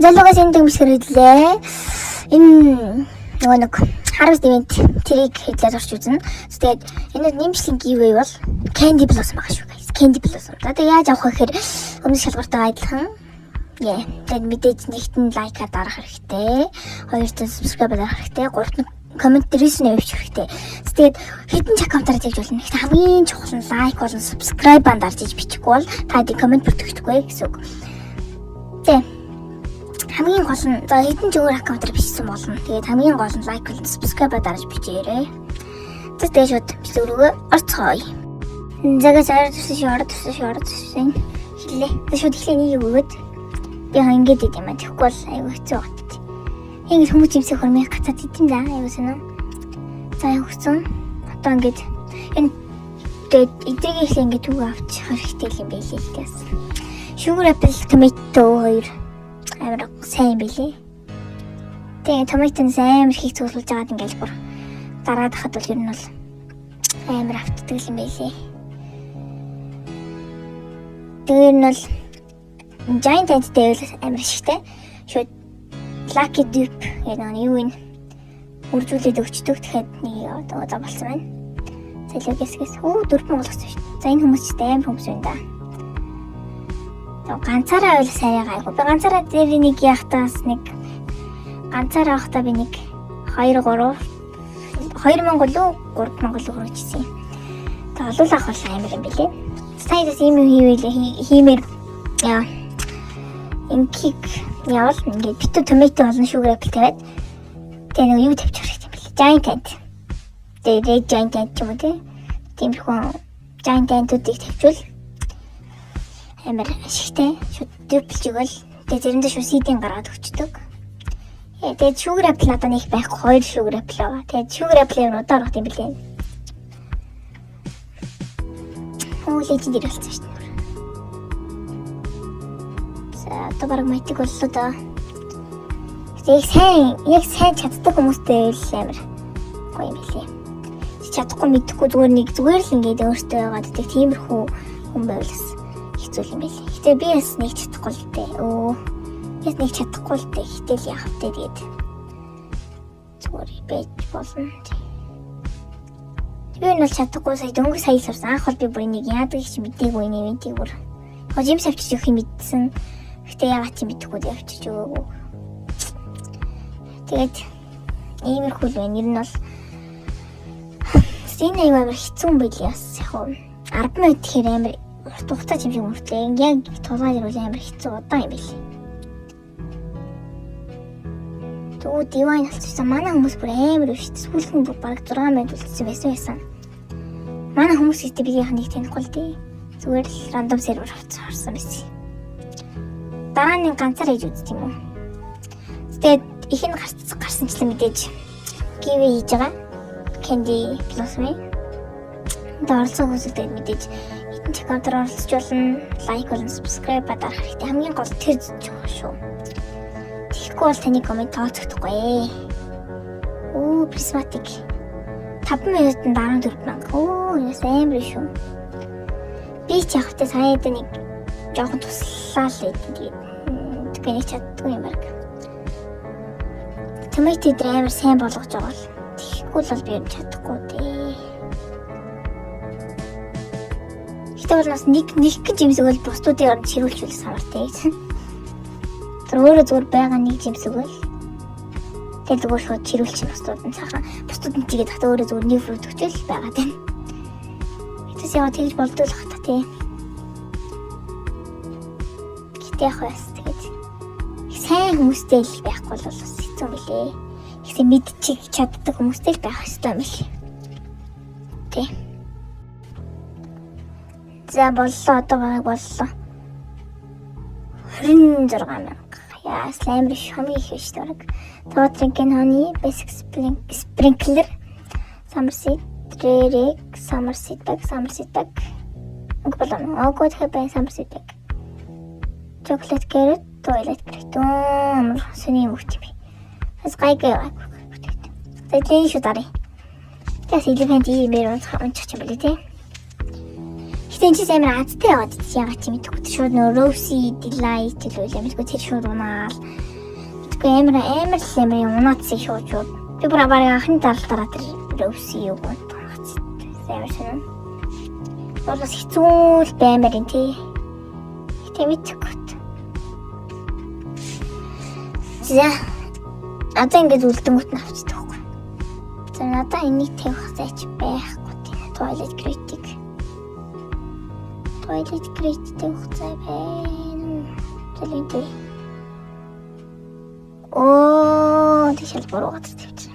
Залуугаас энэ дэвмэсгэр хэллээ. Энэ нэг harvest event тэрийг хэлээд орч үзнэ. Тэгээд энэ нэмшлийн giveaway бол Candy Blossom байгаа шүү guys. Candy Blossom. Тэгээд яаж авах вэ гэхээр өмнө шалгууртайгаа адилхан. Тэгээд мэдээж нэгтэн лайкаа дарах хэрэгтэй. Хоёрт subscribe дарах хэрэгтэй. Гуравт нь коммент дээрээс нь явуучих хэрэгтэй. Тэгээд хэдэн ч аккаунтаараа тэгж болно. Гэхдээ хамгийн чухал нь лайк болон subscribe банд дарж иж бичихгүй бол та ди коммент бүртгэхгүй гэсэн үг. Тэгээд хамгийн гол нь за хэдэн ч өөр аккаунтаар бичсэн болно. Тэгээд хамгийн гол нь лайк болон subscribe дарж бичээрэй. Тэгээд шууд зүрхөө орцгоё. Зэгээс ордсон хэлээ. Шууд эхлэний юу өгөөд би ингээд идэм юм. Тэгэхгүй бол аюу хэцүү багт. Ингээд хүмүүс юмсээ хормыг гацаад идэм да. Аюу соно. За явсан. Одоо ингээд энэ тэгээд эдрийг их ингээд түг авч хэрэгтэй юм байлээ л гэсэн. Sugar apple tomato 2 амар сайн билээ. Тэгээ томатын амар их цуглуулж байгаад ингээд бүр дараад хахад бол ер нь бол амар автдаг юм байлээ. Тэгээ нь бол giant ant-тэй амар шигтэй. Шууд lucky dip гэдэг нь юу вэ? Үржүүлээд өгчдөг. Тэгэхэд нэг одоо болсон байна. Залуугээс дөрв Монгол болсон шүү дээ. За энэ хүмүүс ч амар хүмүүс байна да. Ганцаараа ойл сайн гайгүй. Би ганцаараа дээр нэг яхтаас нэг ганцаараа авахтаа би нэг 2 Монгол уу 3 Монгол уу хөрчихсэн. Тэгээ олуулах бол амар юм билээ. Саяас ийм хиймээр яа инкик яавал ингээд битүү томато олон sugar apple тавиад тэгээ нэг юу тавьчих хэрэгтэй юм билээ. Giant ant. Тэгээ red giant ant ч юм уу тиймэрхүү giant ant-уудыг тавьчвал амар ашигтай шууд дүүплж өгөл тэгээ зэрэндээ шууд сидийн гаргаад өгчдөг. Тэгээд sugar apple надад нэг байхгүй 2 sugar apple байгаа. Тэгээд sugar apple-ийг удаа орох юм билээ. Лежендэр болсон шүү дээ. За одоо баг майтик боллоо да. Яг сайн чаддаг хүмүүстэй л амар гоё юм билээ. Чадахгүй мэдхгүй зүгээр л ингээд өөртөө яагаад гэдэг тиймэрхүү хүн байвал хэцүү юм билээ. Гэтэ би бас нэг чадахгүй л дээ. Яс нэг чадахгүй л дээ. Гэтэл яах вэ тэгээд зүгээр байж болно. Би энэ бол чадахгүй сая дөнгөж сая сурсан. Анх бол би бүр энийг яадаг ч мэдээгүй энэ ивентийг бүр. Хожимс авчиж өгөх юм мэдсэн. Гэтэ яагаад ч мэдхгүй авчиж өгөөгүй. Тэгээд иймэрхүү л байна. Ер нь бол энэ аюулгүй хэцүү юм байл яс. Яг 10 минут гэхээр амар урт хугацаа юм шиг мөртлөө. Яг тулгаад ирвэл амар хэцүү удаан юм байл. Тэгвэл дивайн алцсан. Манай хүмүүс бүр амар биш. Сүүлхэн бүр баг 6 минут үлдсэн байсан. Манай хүмүүс ихтэй биеийнх нь танихгүй л дээ. Зүгээр л рандом сервер авсан байсан. Дараа нь ганцаар хийж үзт юм уу. Тэгээд их нь гарсанчлан мэдээж giveaway хийж байгаа. Candy Blossom. Доорлцоо хүсэлтэд мэдээж хитэн аккаунтаар оролцож болно. Лайк болон subscribe дарах хэрэгтэй. Хамгийн гол тэр жоо шүү. Тэгэхгүй бол таны коммент тооцохдохгүй. Prismatic 5 минутанд 14 мянга. Яс амар шүү. Би ч явахтай саяд нэг жоохон туслаа л тэгээд нэг чаддгүй юм байна. Томатыг амар сайн болгож байгаа л. Тэгэхгүй бол би чадахгүй дээ. Гэтэ бол нас нэг гэж юмсгөл бусдуудын оронд ширүүлчихвэл самартай. Өөрөө зүгээр байгаа нэг юмсгөл тэгэл зүгээр шууд чирүүлчих бусдууд нь цаахан бусдууд нь тэгээд хата өөрөө зүгээр нэг фрукт өгчөл байгаа тийм. Тэс яа тэгж болдуулах та тий. Гэтэ яг бас тэгээд сайн хүмүүстэй л байхгүй бол бас хэцүү мөлий. Ихтэй мэдчих чаддаг хүмүүстэй л байх хэрэгтэй юм билий. Тий. За боллоо одоо боллоо. 26 мянга. Яа, слаймер хамгийн их биш дураг. Drink and honey, basic sprinkler, summer seed, drink, summer seed bag. Good happy summer seed bag. Chocolate carrot, toilet carrot. Сони юм өгч би. Бас гайгаа. Тэгээд шүү дарыг. Тэс элефант иймэр унчих юм билээ тий. Хитэн чи амар азтай яваад яагаад чи мэдгүй шууд нөө Rosy Delight л үйл амьдгүй тэр шууд унаал. мэдгүй амар унаадсан шууд. Би бүр бараг анхны даралтаараа тэр өвсөн юу гоо тагц. Амар шинэ. Бас хэцүү л баймаар юм тий. Мэдгүй. За. Одоо ингэж үлдэнгүүт нь авчдаг байхгүй. За надаа энийг тавих зайч байхгүй тий. Toilet Crate тавих зай байна. Төлөвтэй. Оо, тийшэл буруу гад тавьчих.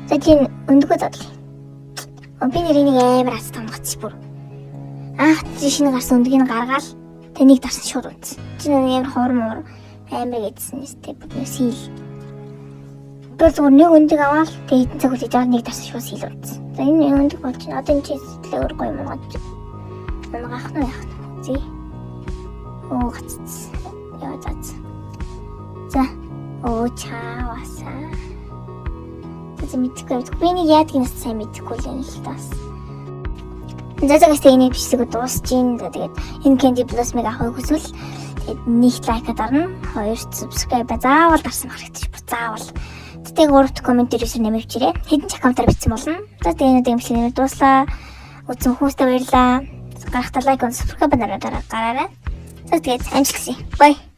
За тийм өндгөө задлаа. Би нэрийг амар ас тамгач бүр. Шинэ гарсан өндгийг гаргаал тэнийг дарсан шууд үнс. Чинь амар хормоор амар гэдсэн нэстэй бүгд сийл. Би зөвхөн нэг өндөг аваад тэг хэдэн цаг үсэж аваад нэг дарсан шууд сийл үнс. За энэ өндөг бол чинь одоо энэ чиглэл өөр гоё юм гад. Яах нь. Зэ. Оо гацц. Яа зац. За. Оо чааваса. За мэдгүй. Би нэг яадгийг бас сайн мэдэхгүй л юм л таас. Зазагаас энийг бичлэг дуусч ийн. Тэгээд энэ Candy Blossom-ыг авахыг хүсвэл тэгээд нэг лайкад орно. 2 subscribe заавал дарсан харагдчих. Заавал. Тэгээд 3 дахь коммент дээрээс нэмэвчээрэй. Хэдэн ч аккаунтаар бичсэн болно. За тэгээд энэ бичлэгийг дууслаа. Үзсэн хүмүүстээ баярлалаа. Гарахтаа лайк, subscribe дараарай. За тэгээд амжилт хүсье. Bye.